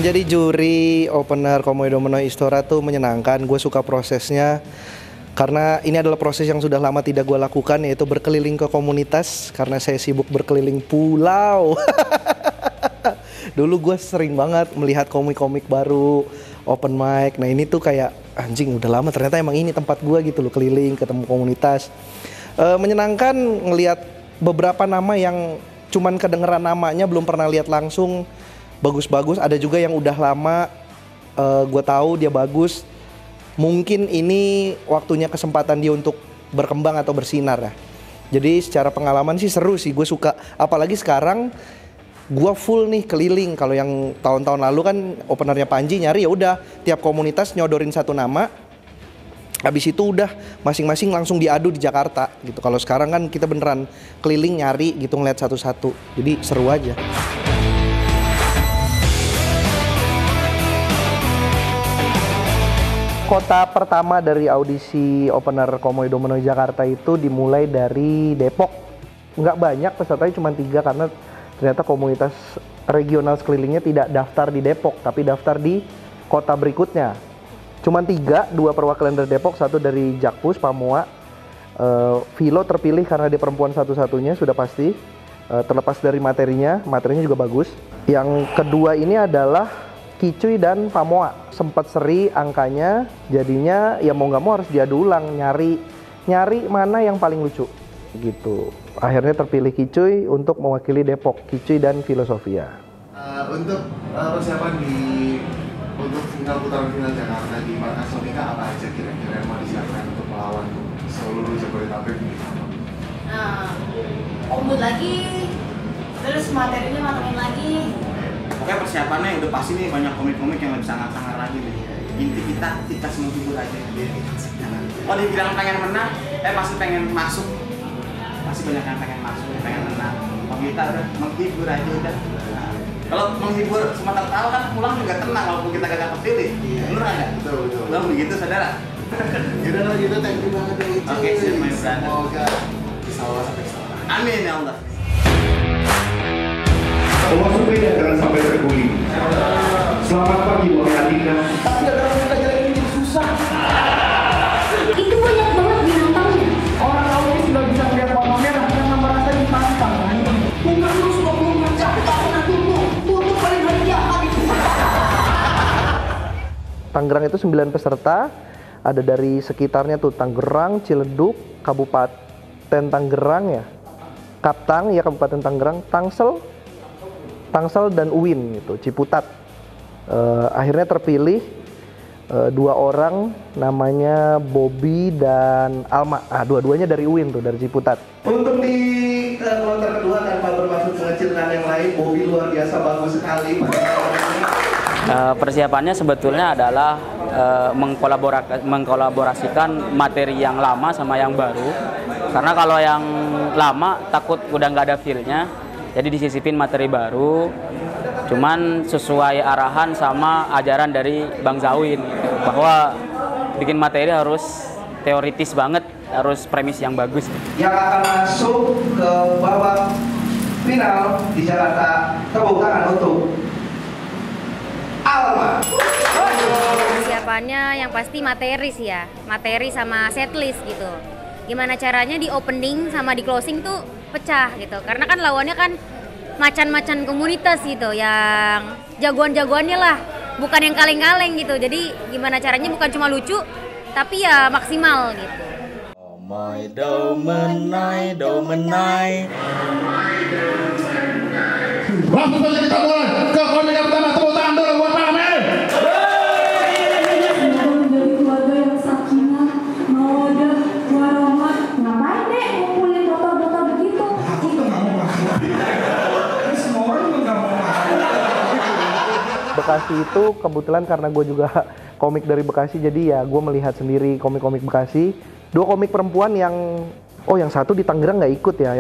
Menjadi juri opener Komodo Menoi Istora tuh menyenangkan. Gue suka prosesnya karena ini adalah proses yang sudah lama tidak gue lakukan, yaitu berkeliling ke komunitas karena saya sibuk berkeliling pulau. Dulu gue sering banget melihat komik-komik baru, open mic. Nah ini tuh kayak anjing udah lama ternyata emang ini tempat gue gitu loh, keliling ketemu komunitas. Menyenangkan ngelihat beberapa nama yang cuman kedengeran namanya, belum pernah lihat langsung, bagus-bagus. Ada juga yang udah lama, gue tahu dia bagus. Mungkin ini waktunya kesempatan dia untuk berkembang atau bersinar ya. Jadi secara pengalaman sih seru sih, gue suka. Apalagi sekarang gue full nih keliling. Kalau yang tahun-tahun lalu kan openernya Panji nyari ya udah tiap komunitas nyodorin satu nama. Habis itu udah masing-masing langsung diadu di Jakarta gitu. Kalau sekarang kan kita beneran keliling nyari gitu, ngeliat satu-satu. Jadi seru aja. Kota pertama dari audisi opener Komodo Menoi Jakarta itu dimulai dari Depok. Nggak banyak pesertanya, cuma 3 karena ternyata komunitas regional sekelilingnya tidak daftar di Depok, tapi daftar di kota berikutnya. Cuma 3, 2 perwakilan dari Depok, 1 dari Jakpus, Pamuak. Vilo terpilih karena dia perempuan satu-satunya, sudah pasti. Terlepas dari materinya juga bagus. Yang kedua ini adalah Kicuy dan Pamoa. Sempat seri angkanya, jadinya ya mau nggak mau harus diadu ulang, nyari mana yang paling lucu gitu. Akhirnya terpilih Kicuy untuk mewakili Depok, Kicuy dan Filosofia. Untuk persiapan untuk putaran final Jakarta di Markas Sonika apa aja kira-kira yang mau disiapkan untuk melawan seluruh Jabodetabek ini? Ombud lagi, terus materinya matengin lagi. Pokoknya persiapannya udah pasti nih, banyak komik-komik yang lebih sangar-sangar lagi nih. Inti kita semua hibur aja. Kalau dibilang pengen menang, pasti pengen masuk. Pasti banyak yang pengen masuk, pengen menang. Kalau kita udah menghibur aja udah. Kalau menghibur semata tahu kan pulang juga tenang walaupun kita gak kepilih. Bener nggak? Betul. Lo begitu saudara? Yaudah kalau gitu, thank you banget ya Ici. Oke, siap my brother. Semoga bisa lolos sampai sana. Amin ya Allah. Bawa sepeda jangan sampai terguling. Selamat pagi wahai Adinda. Tapi dalam kita jalan ini susah. Itu banyak banget binatangnya. Orang awam sudah bisa melihat warna merah karena merasa ditantang. Umur lu sudah belum mencapai tahun tutup paling hari jahat itu. Tangerang itu 9 peserta, ada dari sekitarnya tuh Tangerang, Ciledug, Kabupaten Tangerang ya, Kaptang ya Kabupaten Tangerang, Tangsel dan Uin gitu, Ciputat. Akhirnya terpilih 2 orang, namanya Bobby dan Alma. Dua-duanya dari Uin tuh, dari Ciputat. Untuk di kloter kedua tanpa bermaksud mengecilkan yang lain, Bobby luar biasa bagus sekali. Persiapannya sebetulnya adalah mengkolaborasikan materi yang lama sama yang baru. Karena kalau yang lama takut udah nggak ada feel-nya. Jadi disisipin materi baru, cuman sesuai arahan sama ajaran dari Bang Zawin gitu, bahwa bikin materi harus teoritis banget, harus premis yang bagus. Yang akan masuk ke babak final di Jakarta, tepuk tangan untuk Alma. Persiapannya yang pasti materi sih ya, materi sama setlist gitu. Gimana caranya di opening sama di closing tuh pecah gitu, karena kan lawannya kan macan-macan komunitas gitu, yang jagoan-jagoannya lah, bukan yang kaleng-kaleng gitu. Jadi gimana caranya bukan cuma lucu, tapi ya maksimal gitu. Langsung saja kita mulai ke komik yang pertama. Tepuk tangan dulu buat Pak Amel. Dari keluarga yang sakinah, mawadah, warahmah. Ngapain deh ngumpulin botol-botol begitu? Aku tuh nggak mau masuk. Semua orang tuh nggak mau masuk. Bekasi itu kebetulan karena gue juga komik dari Bekasi, jadi ya gue melihat sendiri komik-komik Bekasi. 2 komik perempuan yang satu di Tangerang nggak ikut ya,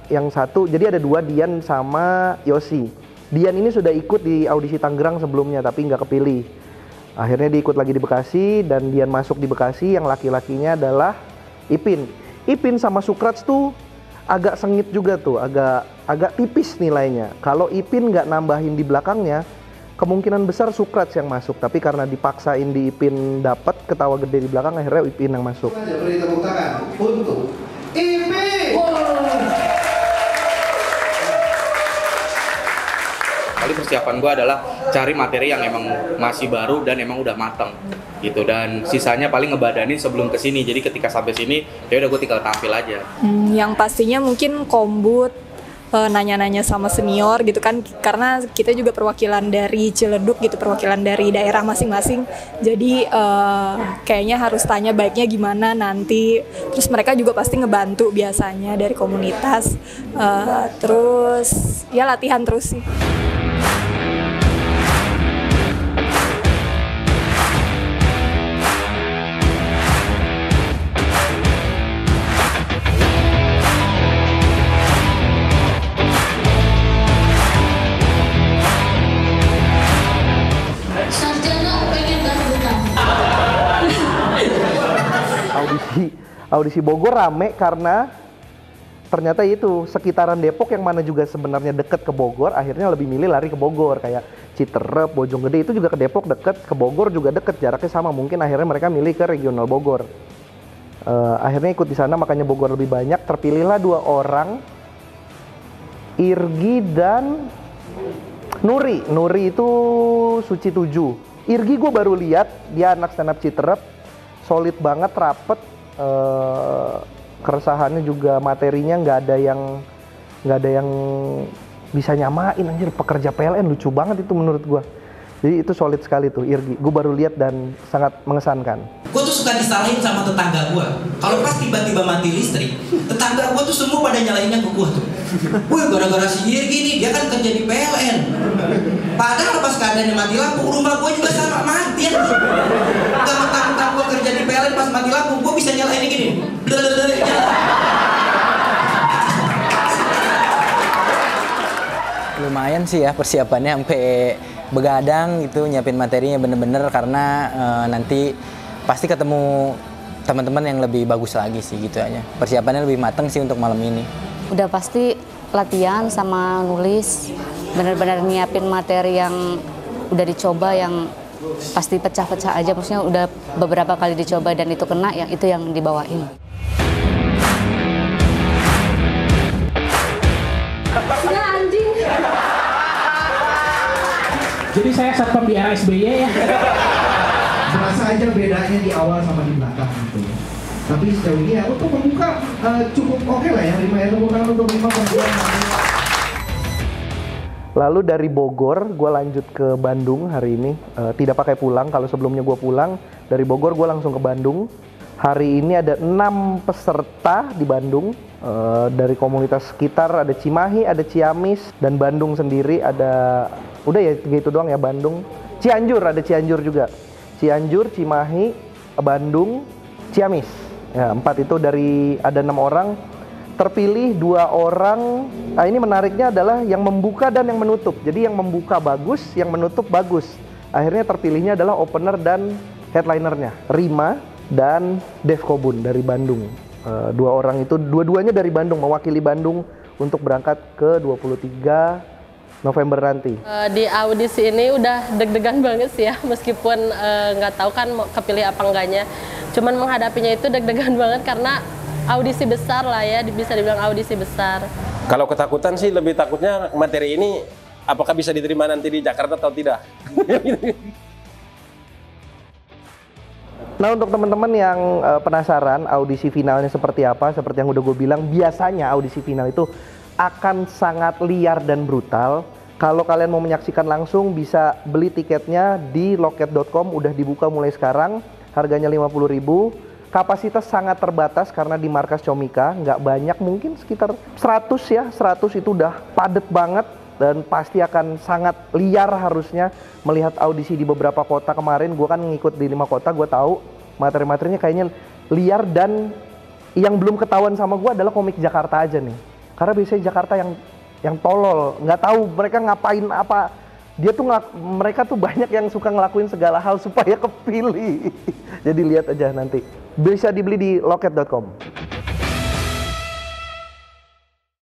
yang satu, jadi ada 2, Dian sama Yosi. Dian ini sudah ikut di audisi Tangerang sebelumnya tapi nggak kepilih. Akhirnya diikut lagi di Bekasi dan Dian masuk di Bekasi. Yang laki-lakinya adalah Ipin. Ipin sama Sukrats tuh agak sengit juga tuh, agak tipis nilainya. Kalau Ipin nggak nambahin di belakangnya, kemungkinan besar Sukrats yang masuk, tapi karena dipaksain di Ipin dapat ketawa gede di belakang, akhirnya Ipin yang masuk. Beri tepuk tangan untuk Ipin. Kali persiapan gue adalah cari materi yang emang masih baru dan emang udah mateng gitu, dan sisanya paling ngebadanin sebelum kesini. Jadi ketika sampai sini ya udah gue tinggal tampil aja. Yang pastinya mungkin kombut, nanya-nanya sama senior gitu kan, karena kita juga perwakilan dari Ciledug gitu, perwakilan dari daerah masing-masing. Jadi kayaknya harus tanya baiknya gimana nanti. Terus mereka juga pasti ngebantu biasanya dari komunitas. Terus ya latihan terus sih. Audisi Bogor rame karena ternyata itu sekitaran Depok yang mana juga sebenarnya deket ke Bogor, akhirnya lebih milih lari ke Bogor. Kayak Citerep, Bojonggede itu juga ke Depok deket, ke Bogor juga deket, jaraknya sama. Mungkin akhirnya mereka milih ke regional Bogor. Akhirnya ikut di sana, makanya Bogor lebih banyak. Terpilihlah 2 orang, Irgi dan Nuri. Nuri itu Suci 7. Irgi gue baru lihat, dia anak stand up Citerep, solid banget, rapet. Keresahannya juga materinya nggak ada yang bisa nyamain. Anjir, pekerja PLN lucu banget itu menurut gua. Jadi itu solid sekali tuh Irgi. Gue baru lihat dan sangat mengesankan. Gue tuh suka disalahin sama tetangga gue. Kalau pas tiba-tiba mati listrik, tetangga gue tuh semua pada nyalainnya ke gue tuh. Wih, gara-gara si Irgi nih, dia kan kerja di PLN. Padahal pas keadaannya mati lampu, rumah gue juga sama mati ya. Gak mentang-mentang gue kerja di PLN pas mati lampu, gue bisa nyalain gini. Lumayan sih ya persiapannya, sampai begadang gitu nyiapin materinya bener-bener, karena nanti pasti ketemu teman-teman yang lebih bagus lagi sih, gitu aja. Persiapannya lebih matang sih untuk malam ini. Udah pasti latihan sama nulis, bener-bener nyiapin materi yang udah dicoba, yang pasti pecah-pecah aja, maksudnya udah beberapa kali dicoba dan itu kena, yang itu yang dibawain. Ya anjing. Jadi saya satpam di RSBY ya. Terasa aja bedanya di awal sama di belakang gitu. Tapi sejauh ini ya untuk membuka cukup oke lah ya, 5 tepuk tangan untuk 5 perempuan. Lalu dari Bogor gue lanjut ke Bandung hari ini, tidak pakai pulang. Kalau sebelumnya gue pulang dari Bogor, gue langsung ke Bandung. Hari ini ada 6 peserta di Bandung, dari komunitas sekitar, ada Cimahi, ada Ciamis, dan Bandung sendiri ada, udah ya 3 itu doang ya, Bandung. Cianjur, ada Cianjur juga. Cianjur, Cimahi, Bandung, Ciamis. Ya, 4 itu dari, ada 6 orang. Terpilih 2 orang. Nah, ini menariknya adalah yang membuka dan yang menutup. Jadi yang membuka bagus, yang menutup bagus. Akhirnya terpilihnya adalah opener dan headlinernya, Rima dan Dev Kobun dari Bandung. 2 orang itu, dua-duanya dari Bandung, mewakili Bandung untuk berangkat ke 23 November nanti. Di audisi ini udah deg-degan banget sih ya, meskipun nggak tahu kan mau kepilih apa enggaknya. Cuman menghadapinya itu deg-degan banget karena audisi besar lah ya, bisa dibilang audisi besar. Kalau ketakutan sih lebih takutnya materi ini apakah bisa diterima nanti di Jakarta atau tidak. Nah, untuk teman-teman yang penasaran audisi finalnya seperti apa, seperti yang udah gue bilang, biasanya audisi final itu akan sangat liar dan brutal. Kalau kalian mau menyaksikan langsung, bisa beli tiketnya di loket.com, udah dibuka mulai sekarang, harganya 50.000. Kapasitas sangat terbatas karena di markas Comika, nggak banyak, mungkin sekitar 100 ya, 100 itu udah padet banget. Dan pasti akan sangat liar harusnya melihat audisi di beberapa kota kemarin. Gue kan ngikut di 5 kota, gue tahu materi-materinya kayaknya liar. Dan yang belum ketahuan sama gue adalah komik Jakarta aja nih. Karena biasanya Jakarta yang tolol, nggak tahu mereka ngapain apa. Dia tuh mereka tuh banyak yang suka ngelakuin segala hal supaya kepilih. Jadi lihat aja nanti. Bisa dibeli di loket.com.